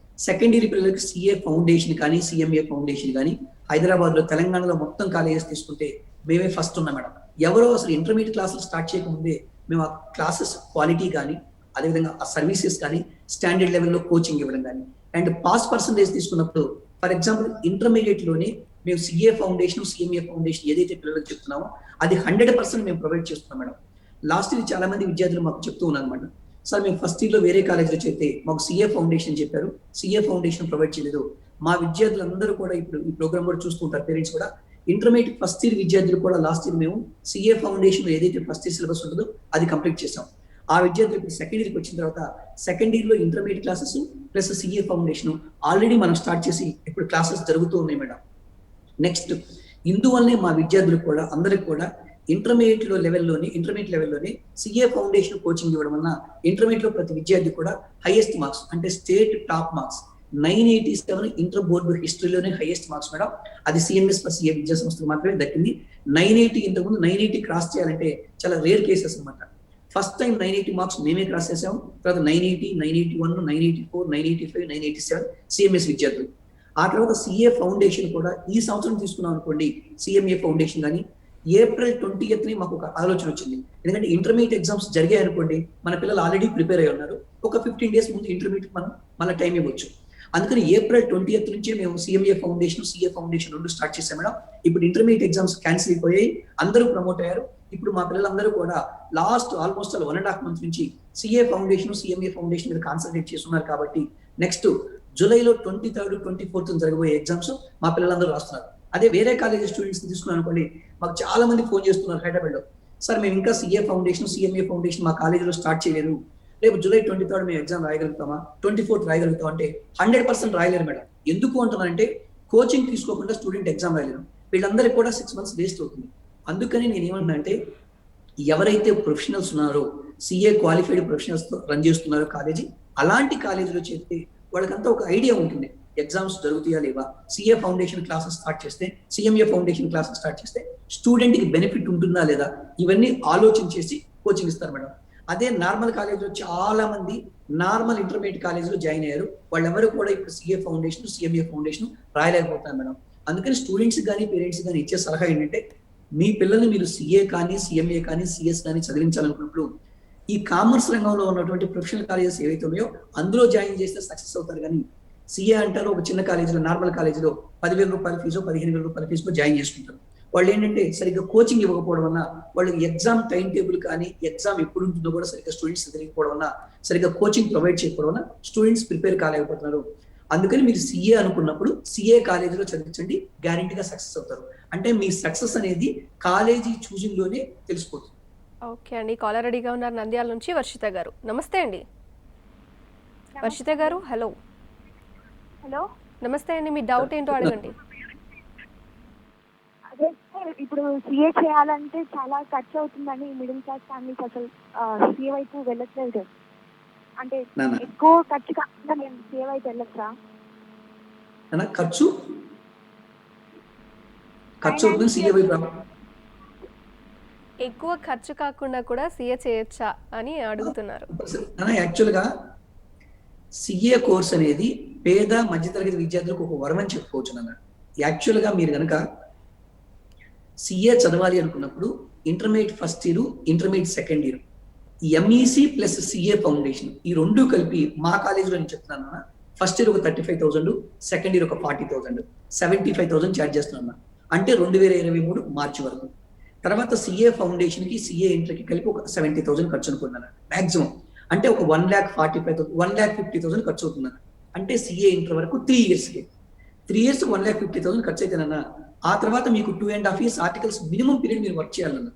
సెకండ్ ఇయర్ పిల్లలకి సిఏ ఫౌండేషన్ కానీ సిఎంఏ ఫౌండేషన్ కానీ హైదరాబాద్లో, తెలంగాణలో మొత్తం కాలేజెస్ తీసుకుంటే మేమే ఫస్ట్ ఉన్నాం మేడం. ఎవరో అసలు ఇంటర్మీడియట్ క్లాసులు స్టార్ట్ చేయకముందే మేము ఆ క్లాసెస్ క్వాలిటీ కానీ, అదేవిధంగా ఆ సర్వీసెస్ కానీ, స్టాండర్డ్ లెవెల్లో కోచింగ్ ఇవ్వడం కానీ, అండ్ పాస్ పర్సంటేజ్ తీసుకున్నప్పుడు ఫర్ ఎగ్జాంపుల్ ఇంటర్మీడియట్ లోనే మేము సిఏ ఫౌండేషన్, సిఎంఏ ఫౌండేషన్ ఏదైతే పిల్లలకు చెప్తున్నామో అది 100% మేము ప్రొవైడ్ చేస్తున్నాం మేడం. లాస్ట్ ఇయర్ చాలా మంది విద్యార్థులు మాకు చెప్తూ ఉన్నారు అనమాట, సార్ మేము ఫస్ట్ ఇయర్ లో వేరే కాలేజీలో చేస్తే మాకు సిఏ ఫౌండేషన్ చెప్పారు, సిఏ ఫౌండేషన్ ప్రొవైడ్ చేయలేదు. మా విద్యార్థులందరూ కూడా ఇప్పుడు ఈ ప్రోగ్రామ్ కూడా చూస్తూ ఉంటారు, పేరెంట్స్ కూడా. ఇంటర్మీడియట్ ఫస్ట్ ఇయర్ విద్యార్థులు కూడా లాస్ట్ ఇయర్ మేము సిఏ ఫౌండేషన్ ఏదైతే ఫస్ట్ ఇయర్ సిలబస్ ఉంటుందో అది కంప్లీట్ చేసాం. ఆ విద్యార్థులు ఇప్పుడు సెకండ్ ఇయర్కి వచ్చిన తర్వాత సెకండ్ ఇయర్ లో intermediate classes plus CA foundation already మనం స్టార్ట్ చేసి ఇప్పుడు క్లాసెస్ జరుగుతూ ఉన్నాయి మేడం. నెక్స్ట్ ఇందువల్లనే మా విద్యార్థులు కూడా అందరికి కూడా ఇంటర్మీడియట్ లెవెల్లోనే సిఏ ఫౌండేషన్ కోచింగ్ ఇవ్వడం వలన ఇంటర్మీడియట్ లో ప్రతి విద్యార్థి కూడా హైయెస్ట్ మార్క్స్, అంటే state top marks 987 inter board హిస్టరీలోనే హైయెస్ట్ మార్క్స్ మేడం. అది సిఎంఎస్ ప్లస్ సిఏ విద్యా సంస్థకు మాత్రమే దక్కింది. 980 ఇంతకుముందు 980 క్రాస్ చేయాలంటే చాలా రేర్ కేసెస్ అనమాట. ఫస్ట్ టైం 980 మార్క్స్ మేమే క్రాస్ చేసాం. తర్వాత 980, 981, 984, 985, 987 సిఎంఎస్ విద్యార్థులు. ఆ తర్వాత సిఏ ఫౌండేషన్ కూడా ఈ సంవత్సరం తీసుకున్నాం అనుకోండి, సిఎంఏ ఫౌండేషన్ కానీ April 20th మాకు ఒక ఆలోచన వచ్చింది. ఎందుకంటే ఇంటర్మీడియట్ ఎగ్జామ్స్ జరిగాయి అనుకోండి, మన పిల్లలు ఆల్రెడీ ప్రిపేర్ అయి ఉన్నారు, ఒక 15 days ముందు ఇంటర్మీడియట్ మనం మళ్ళీ టైం ఇవ్వచ్చు. అందుకని April 20th నుంచే మేము CMA foundation, CA foundation 2 start చేసాం మేడం. ఇప్పుడు ఇంటర్మీడియట్ ఎగ్జామ్స్ క్యాన్సిల్ అయిపోయాయి, అందరూ ప్రమోట్ అయ్యారు. ఇప్పుడు మా పిల్లలందరూ కూడా లాస్ట్ ఆల్మోస్ట్ 1.5 months నుంచి సిఏ ఫౌండేషన్, సిఎంఏ ఫౌండేషన్ మీద కాన్సన్ట్రేట్ చేస్తున్నారు. కాబట్టి నెక్స్ట్ జూలైలో 23rd, 24th జరగబోయే ఎగ్జామ్స్ మా పిల్లలందరూ రాస్తున్నారు. అదే వేరే కాలేజ్ స్టూడెంట్స్ తీసుకున్నాను అనుకోండి, మాకు చాలా మంది ఫోన్ చేస్తున్నారు హైదరాబాద్ లో, సార్ మేము ఇంకా సిఏ ఫౌండేషన్, సిఎంఏ ఫౌండేషన్ మా కాలేజీలో స్టార్ట్ చేయలేదు, రేపు జూలై 23rd మేము ఎగ్జామ్ రాయగలుగుతామా, 24th రాయగలుగుతాం అంటే 100% రాయలేరు మేడం. ఎందుకు అంటున్నానంటే కోచింగ్ తీసుకోకుండా స్టూడెంట్ ఎగ్జామ్ రాయలేరు, వీళ్ళందరికీ కూడా 6 months వేస్ట్ అవుతుంది. అందుకని నేను ఏమంటున్నా అంటే ఎవరైతే ప్రొఫెషనల్స్ ఉన్నారో, సిఏ క్వాలిఫైడ్ ప్రొఫెషనల్స్ తో రన్ చేస్తున్నారో కాలేజీ, అలాంటి కాలేజీలో చేస్తే వాళ్ళకంతా ఒక ఐడియా ఉంటుంది. ఎగ్జామ్స్ జరుగుతాయా లేవా, సిఏ ఫౌండేషన్ క్లాసెస్ స్టార్ట్ చేస్తే, సిఎంఏ ఫౌండేషన్ క్లాసెస్ స్టార్ట్ చేస్తే స్టూడెంట్ కి బెనిఫిట్ ఉంటుందా లేదా, ఇవన్నీ ఆలోచించేసి కోచింగ్ ఇస్తారు మేడం. అదే నార్మల్ కాలేజీలో చాలా మంది నార్మల్ ఇంటర్మీడియట్ కాలేజీలో జాయిన్ అయ్యారు, వాళ్ళెవరు కూడా ఇప్పుడు సిఏ ఫౌండేషన్ సిఎంఏ ఫౌండేషన్ రాయలేకపోతున్నారు మేడం. అందుకని స్టూడెంట్స్ కానీ పేరెంట్స్ కానీ ఇచ్చే సలహా ఏంటంటే, మీ పిల్లల్ని మీరు సిఏ కానీ సిఎంఏ కానీ సిఎస్ కానీ చదివించాలనుకున్నప్పుడు ఈ కామర్స్ రంగంలో ఉన్నటువంటి ప్రొఫెషనల్ కాలేజెస్ ఏవైతే ఉన్నాయో అందులో జాయిన్ చేస్తే సక్సెస్ అవుతారు. కానీ సిఏ అంటారు ఒక చిన్న కాలేజీలో, నార్మల్ కాలేజీలో 10,000 రూపాయల ఫీజు 15,000 రూపాయల ఫీజులో జాయిన్ చేసుకుంటారు. వాళ్ళు ఏంటంటే సరిగ్గా కోచింగ్ ఇవ్వకపోవడం వల్ల, వాళ్ళకి ఎగ్జామ్ టైం టేబుల్ కానీ ఎగ్జామ్ ఎప్పుడు ఉంటుందో కూడా సరిగ్గా స్టూడెంట్స్ తెలియకపోవడం వల్ల, సరిగ్గా కోచింగ్ ప్రొవైడ్ చేయకపోవడం వల్ల స్టూడెంట్స్ ప్రిపేర్ కాలేకపోతున్నారు. అందుకని మీరు సిఏ అనుకున్నప్పుడు సిఏ కాలేజీలో చదివించండి, గ్యారంటీగా సక్సెస్ అవుతారు. అంటే మీ సక్సెస్ అనేది కాలేజీ చూసింగ్ లోనే తెలిసిపోతుంది. ఓకే అండి, కాలర్ రెడీగా ఉన్నారు నంద్యాల నుంచి వర్షిత గారు. నమస్తే అండి వర్షిత గారు. హలో హలో, నమస్తే అండి, మీ డౌట్ ఏంటో అడగండి. అదే సార్, ఇప్పుడు సీఏ చేయాలంటే చాలా ఖర్చు అవుతుందని మిడిల్ క్లాస్ ఫ్యామిలీస్ అసలు సీఏ వైపు వెళ్ళట్లేదు. అంటే ఎక్కువ ఖర్చు కాకుండా నేను సీఏ వైపు వెళ్ళొచ్చా? ఖర్చు అవుతుంది సీఏ వైపు. ఎక్కువ ఖర్చు కాకుండా కూడా సీఏ చేయొచ్చా అని అడుగుతున్నారు. యాక్చువల్గా సిఏ కోర్స్ అనేది పేద మధ్యతరగతి విద్యార్థులకు ఒక వరం అని చెప్పుకోవచ్చు నాన్న. యాక్చువల్గా మీరు కనుక సిఏ చదవాలి అనుకున్నప్పుడు intermediate first year, intermediate second year, MEC plus CA foundation ఈ రెండు కలిపి మా కాలేజీలో నేను చెప్తున్నాను నాన్న. ఫస్ట్ ఇయర్ ఒక 35,000, సెకండ్ ఇయర్ ఒక 40,000, 75,000 ఛార్జ్ చేస్తున్నాను. అంటే 2023 మార్చి వరకు. తర్వాత సిఏ ఫౌండేషన్ కి సిఏ ఇంటర్కి కలిపి ఒక 70,000 ఖర్చు అనుకున్నాను మాక్సిమం. అంటే ఒక 1,45,000 1,50,000 ఖర్చు అవుతున్నాను. అంటే సిఏ ఇంటర్ వరకు 3 ఇయర్స్కి 3 ఇయర్స్ 1,50,000 ఖర్చు అయితేనన్నా. ఆ తర్వాత మీకు 2.5 years ఆర్టికల్స్ మినిమం పీరియడ్ మీరు వర్క్ చేయాలన్న.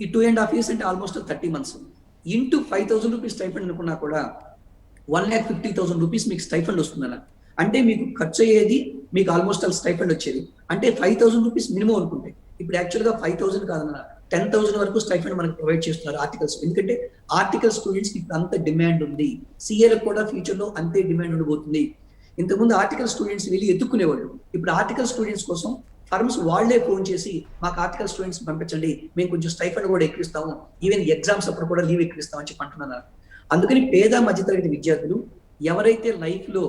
ఈ 2.5 years అంటే almost 30 months into 5,000 rupees stipend అనుకున్నా కూడా 1,50,000 రూపీస్ మీకు స్టైఫండ్ వస్తుందన్న. అంటే మీకు ఖర్చు అయ్యేది మీకు ఆల్మోస్ట్ స్టైఫండ్ వచ్చేది అంటే 5,000 రూపీస్ మినిమం అనుకుంటే. ఇప్పుడు యాక్చువల్గా 5,000 కాదన్న 10,000 వరకు స్టైఫండ్ మనకు ప్రొవైడ్ చేస్తున్నారు ఆర్టికల్స్. ఎందుకంటే ఆర్టికల్ స్టూడెంట్స్ కి ఇప్పుడు అంత డిమాండ్ ఉంది, సిఏలకు కూడా ఫ్యూచర్ లో అంతే డిమాండ్ ఉండబోతుంది. ఇంతకుముందు ఆర్టికల్ స్టూడెంట్స్ వెళ్ళి ఎత్తుక్కునేవాళ్ళు, ఇప్పుడు ఆర్టికల్ స్టూడెంట్స్ కోసం ఫర్మ్స్ వాళ్లే ఫోన్ చేసి మాకు ఆర్టికల్ స్టూడెంట్స్ పంపించండి, మేము కొంచెం స్టైఫండ్ కూడా ఎక్కువిస్తాము, ఈవెన్ ఎగ్జామ్స్ అప్పుడు కూడా లీవ్ ఎక్కువిస్తామని చెప్పి అంటున్నారు. అందుకని పేద మధ్యతరగతి విద్యార్థులు ఎవరైతే లైఫ్ లో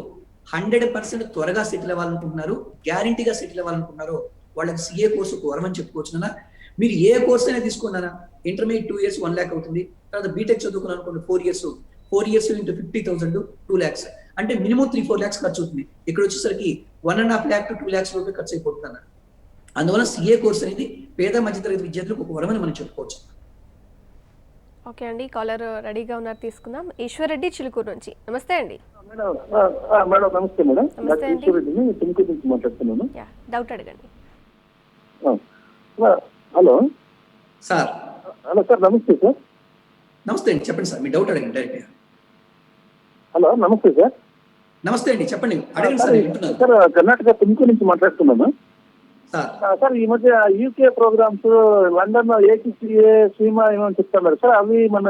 100% త్వరగా సెటిల్ అవ్వాలనుకుంటున్నారో, గ్యారంటీగా సెటిల్ అవ్వాలనుకుంటున్నారో వాళ్ళకి సిఏ కోర్సు ఒక వరం అని చెప్పుకోవచ్చునా. మీరు ఏ కోర్స్ అయినా తీసుకున్నానా, ఇంటర్మీడియట్ 2 years 1 lakh అవుతుంది. తర్వాత బీటెక్ చదువుకున్నాను అనుకోండి 4 years ఇంటూ 50,000 2 lakhs. అంటే మినిమం 3-4 lakhs ఖర్చు అవుతుంది. ఇక్కడ వచ్చేసరికి 1.5 lakh to 2 lakhs రూపాయలు ఖర్చు అయిపోతున్నాను. అందువల్ల సిఏ కోర్స్ అనేది పేద మధ్యతరగతి విద్యార్థులకు ఒక వరమని మనం చెప్పుకోవచ్చు. ఓకే అండి, కాలర్ రెడీగా ఉన్నారు, తీసుకుందాం. ఈశ్వర్ రెడ్డి చిలుకూరు నుంచి. నమస్తే అండి. మేడం నమస్తే మేడం. నమస్తే అండి. చిలుకూరు నుంచి మాట్లాడుతున్నాను. డౌట్ అడగండి. Hello sir. హలో సార్, నమస్తే సార్. నమస్తే అండి, చెప్పండి సార్, మీ డౌట్ అడగండి డైరెక్ట్. హలో నమస్తే సార్. నమస్తే అండి, చెప్పండి, అడగండి సార్, వింటున్నాను. సార్ కర్ణాటక తుమ్కూరు నుంచి మాట్లాడుతున్నాను సార్. ఈ మధ్య యూకే ప్రోగ్రామ్స్ లండన్ ఏటీసీఏ సీమా ఏమని చెప్తున్నారు సార్, అవి మన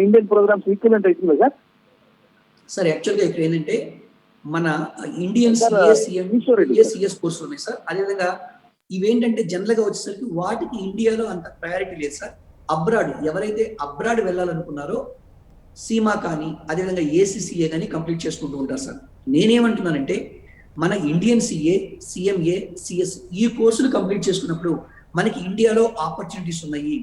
ఇండియన్ ప్రోగ్రామ్స్ ఈక్వలెంట్ అవుతుంది సార్. సార్ యాక్చువల్గా ఇక్కడ ఏంటంటే మన ఇండియన్ సిఎస్ కోర్సులు ఉన్నాయి సార్. అదేవిధంగా ఇవేంటంటే జనరల్ గా వచ్చేసరికి వాటికి ఇండియాలో అంత ప్రయారిటీ లేదు సార్. అబ్రాడ్ ఎవరైతే అబ్రాడ్ వెళ్ళాలనుకున్నారో సీమా కానీ అదేవిధంగా ఏసీసీఏ కానీ కంప్లీట్ చేసుకుంటూ ఉంటారు సార్. నేనేమంటున్నానంటే మన ఇండియన్ సిఏ, సిఎంఏ, సిఎస్ ఈ కోర్సులు కంప్లీట్ చేసుకున్నప్పుడు మనకి ఇండియాలో ఆపర్చునిటీస్ ఉన్నాయి.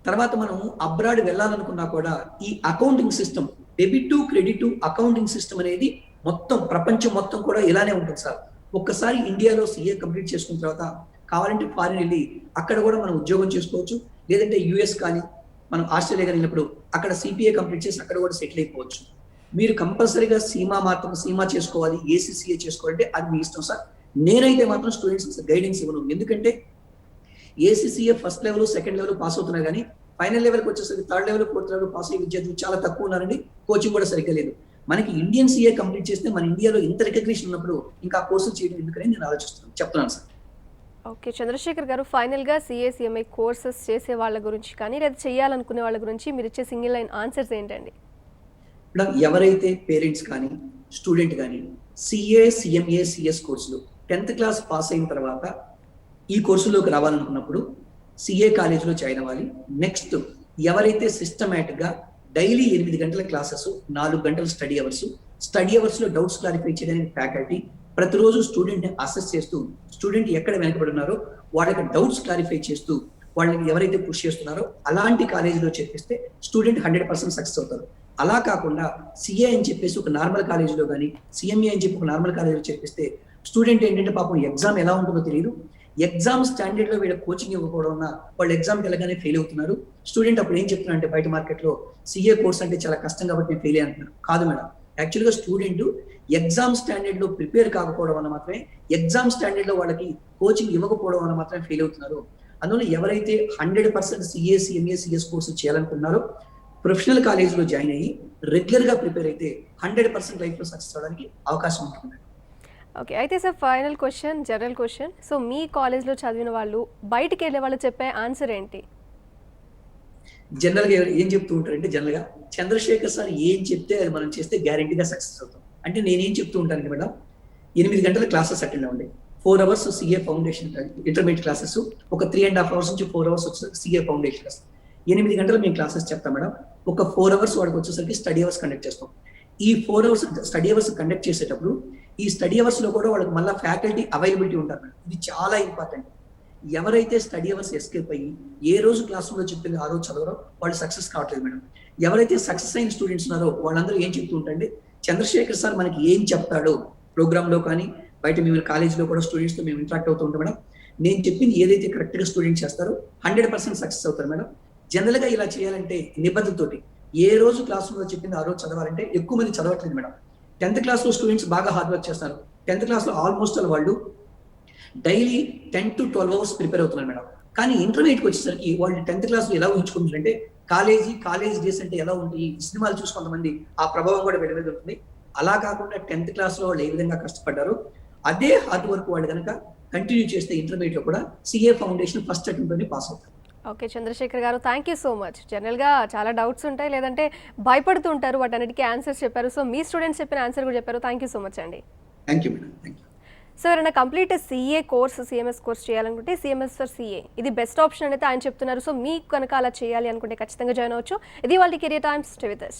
తర్వాత మనం అబ్రాడ్ వెళ్ళాలనుకున్నా కూడా ఈ accounting system, debit to credit accounting system అనేది మొత్తం ప్రపంచం మొత్తం కూడా ఇలానే ఉంటుంది సార్. ఒక్కసారి ఇండియాలో సిఏ కంప్లీట్ చేసుకున్న తర్వాత కావాలంటే ఫారిన్ వెళ్ళి అక్కడ కూడా మనం ఉద్యోగం చేసుకోవచ్చు. లేదంటే యుఎస్ కానీ మనం ఆస్ట్రేలియా కానీ వెళ్ళినప్పుడు అక్కడ సిపిఏ కంప్లీట్ చేసి అక్కడ కూడా సెటిల్ అయిపోవచ్చు. మీరు కంపల్సరీగా సీమా చేసుకోవాలి, ఏసీసీఏ చేసుకోవాలంటే అది మీ ఇష్టం సార్. నేనైతే మాత్రం స్టూడెంట్స్ గైడెన్స్ ఇవ్వను. ఎందుకంటే ACCA first level, second level pass అవుతున్నారు కానీ ఫైనల్ లెవెల్కి వచ్చేసరికి third level, fourth level pass అయ్యే విద్యార్థులు చాలా తక్కువ ఉన్నారండి. కోచింగ్ కూడా సరిగ్గా లేదు. మనకి ఇండియన్ సిఏ కంప్లీట్ చేస్తే మన ఇండియాలో ఇంత రికగ్నిషన్ ఉన్నప్పుడు ఇంకా కోర్సులు చేయడం ఎందుకని నేను ఆలోచిస్తున్నాను, చెప్తున్నాను సార్. ఓకే చంద్రశేఖర్ గారు, ఫైనల్గా సిఏ, సిఎంఐ కోర్సెస్ చేసే వాళ్ళ గురించి కానీ లేదా చేయాలనుకునే వాళ్ళ గురించి మీరు ఇచ్చే సింగిల్ లైన్ ఆన్సర్స్ ఏంటండి? మేడం ఎవరైతే పేరెంట్స్ కానీ స్టూడెంట్ కానీ సిఏ సిఎంఏ సిఎస్ కోర్సులు 10th క్లాస్ పాస్ అయిన తర్వాత ఈ కోర్సులోకి రావాలనుకున్నప్పుడు సిఏ కాలేజీలో జాయిన్ అవ్వాలి. నెక్స్ట్ ఎవరైతే సిస్టమేటిక్గా డైలీ 8 గంటల క్లాసెస్, 4 గంటల స్టడీ అవర్స్లో డౌట్స్ క్లారిఫై చేయడానికి ఫ్యాకల్టీ ప్రతిరోజు స్టూడెంట్ని అసెస్ చేస్తూ స్టూడెంట్ ఎక్కడ వెనకబడి ఉన్నారో వాళ్ళకి డౌట్స్ క్లారిఫై చేస్తూ వాళ్ళని ఎవరైతే పుష్ చేస్తున్నారో అలాంటి కాలేజీలో చేర్పిస్తే స్టూడెంట్ 100% సక్సెస్ అవుతారు. అలా కాకుండా సిఏ అని చెప్పేసి ఒక నార్మల్ కాలేజీలో కానీ సిఎంఏ అని చెప్పి ఒక నార్మల్ కాలేజీలో చేర్పిస్తే స్టూడెంట్ ఏంటంటే పాపం ఎగ్జామ్ ఎలా ఉంటుందో తెలియదు, ఎగ్జామ్ స్టాండర్డ్ లో వీళ్ళ కోచింగ్ ఇవ్వకపోవడం వల్ల వాళ్ళు ఎగ్జామ్కి వెళ్ళగానే ఫెయిల్ అవుతున్నారు. స్టూడెంట్ అప్పుడు ఏం చెప్తున్నారు అంటే బయట మార్కెట్లో సిఏ కోర్స్ అంటే చాలా కష్టం కాబట్టి నేను ఫెయిల్ అంటున్నారు. కాదు మేడం, యాక్చువల్గా స్టూడెంట్ ఎగ్జామ్ స్టాండర్డ్ లో ప్రిపేర్ కాకపోవడం వల్ల మాత్రమే, ఎగ్జామ్ స్టాండర్డ్ లో వాళ్ళకి కోచింగ్ ఇవ్వకపోవడం వల్ల మాత్రమే ఫెయిల్ అవుతున్నారు. అందువల్ల ఎవరైతే 100% సిఏ సిఎంఏ సిఎస్ కోర్సు చేయాలనుకున్నారో ప్రొఫెషనల్ కాలేజీలో జాయిన్ అయ్యి రెగ్యులర్ గా ప్రిపేర్ అయితే 100% లైఫ్ లో సక్సెస్ అవడానికి అవకాశం ఉంటుంది. ఓకే, అయితే sir final question, general question. So మీ కాలేజ్లో చదివిన వాళ్ళు బయటికి వెళ్ళే వాళ్ళు చెప్పే ఆన్సర్ ఏంటి? జనరల్ గా ఏం చెప్తూ ఉంటారంటే, జనరల్ గా చంద్రశేఖర్ సార్ ఏం చెప్తే అది మనం చేస్తే గ్యారెంటీగా సక్సెస్ అవుతాం. అంటే నేనేం చెప్తూ ఉంటాను మేడం, 8 గంటల క్లాసెస్ అటెండ్ అవ్వండి, 4 hours CA foundation intermediate classes, ఒక 3.5 hours నుంచి 4 hours సిఏ ఫౌండేషన్ క్లాస్, 8 గంటలు మేము క్లాసెస్ చెప్తాం మేడం. ఒక 4 hours వాడికి వచ్చేసరికి స్టడీ అవర్స్ కండక్ట్ చేస్తాం. ఈ 4 hours స్టడీ అవర్స్ కండక్ట్ చేసేటప్పుడు ఈ స్టడీ అవర్స్ లో కూడా వాళ్ళకి మళ్ళీ ఫ్యాకల్టీ అవైలబిలిటీ ఉంటారు మేడం. ఇది చాలా ఇంపార్టెంట్. ఎవరైతే స్టడీ అవర్స్ ఎస్కేప్ అయ్యి ఏ రోజు క్లాస్ రూమ్ లో చెప్పింది ఆ రోజు చదవరో వాళ్ళు సక్సెస్ కావట్లేదు మేడం. ఎవరైతే సక్సెస్ అయిన స్టూడెంట్స్ ఉన్నారో వాళ్ళందరూ ఏం చెప్తూ ఉంటారంటే, చంద్రశేఖర్ సార్ మనకి ఏం చెప్తాడో ప్రోగ్రామ్ లో కానీ బయట మేము కాలేజీలో కూడా స్టూడెంట్స్ తో మేము ఇంటరాక్ట్ అవుతూ ఉంటాం మేడం. నేను చెప్పింది ఏదైతే కరెక్ట్ గా స్టూడెంట్స్ చేస్తారో 100% సక్సెస్ అవుతారు మేడం. జనరల్ గా ఇలా చేయాలంటే నిబద్ధతతోటి ఏ రోజు క్లాస్ రూమ్ లో చెప్పింది ఆ రోజు చదవాలంటే ఎక్కువ మంది చదవట్లేదు మేడం. 10th క్లాస్ లో స్టూడెంట్స్ బాగా హార్డ్ వర్క్ చేస్తారు. 10th క్లాస్ లో ఆల్మోస్ట్ వాళ్ళు డైలీ 10 to 12 hours ప్రిపేర్ అవుతున్నారు మేడం. కానీ ఇంటర్మీడియట్కి వచ్చేసరికి వాళ్ళు 10th క్లాస్ లో ఎలా ఊహించుకుంటారంటే, కాలేజ్ డేస్ అంటే ఎలా ఉంటాయి, సినిమాలు చూసి కొంతమంది ఆ ప్రభావం కూడా వీళ్ళ మీద ఉంటుంది. అలా కాకుండా 10th క్లాస్ లో వాళ్ళు ఏ విధంగా కష్టపడ్డారో అదే హార్డ్ వర్క్ వాళ్ళు కనుక కంటిన్యూ చేస్తే ఇంటర్మీడియట్ లో కూడా సిఏ ఫౌండేషన్ ఫస్ట్ అటెంప్ట్ తోనే పాస్ అవుతారు. ఓకే చంద్రశేఖర్ గారు, థ్యాంక్ యూ సో మచ్. జనరల్గా చాలా డౌట్స్ ఉంటాయి, లేదంటే భయపడుతూ ఉంటారు, వాటన్నిటికీ ఆన్సర్స్ చెప్పారు. సో మీ స్టూడెంట్స్ చెప్పిన ఆన్సర్ కూడా చెప్పారు. థ్యాంక్ యూ సో మచ్ అండి. Thank you madam, thank you. So ఎవరైనా complete CA course, CMS course చేయాలనుకుంటే సిఎంఎస్ ఫర్ సిఏ ఇది బెస్ట్ ఆప్షన్ అయితే ఆయన చెప్తున్నారు. సో మీకు కనుక అలా చేయాలి అనుకుంటే ఖచ్చితంగా జాయిన్ అవ్వచ్చు. ఇది వాళ్ళ career times. Stay with us.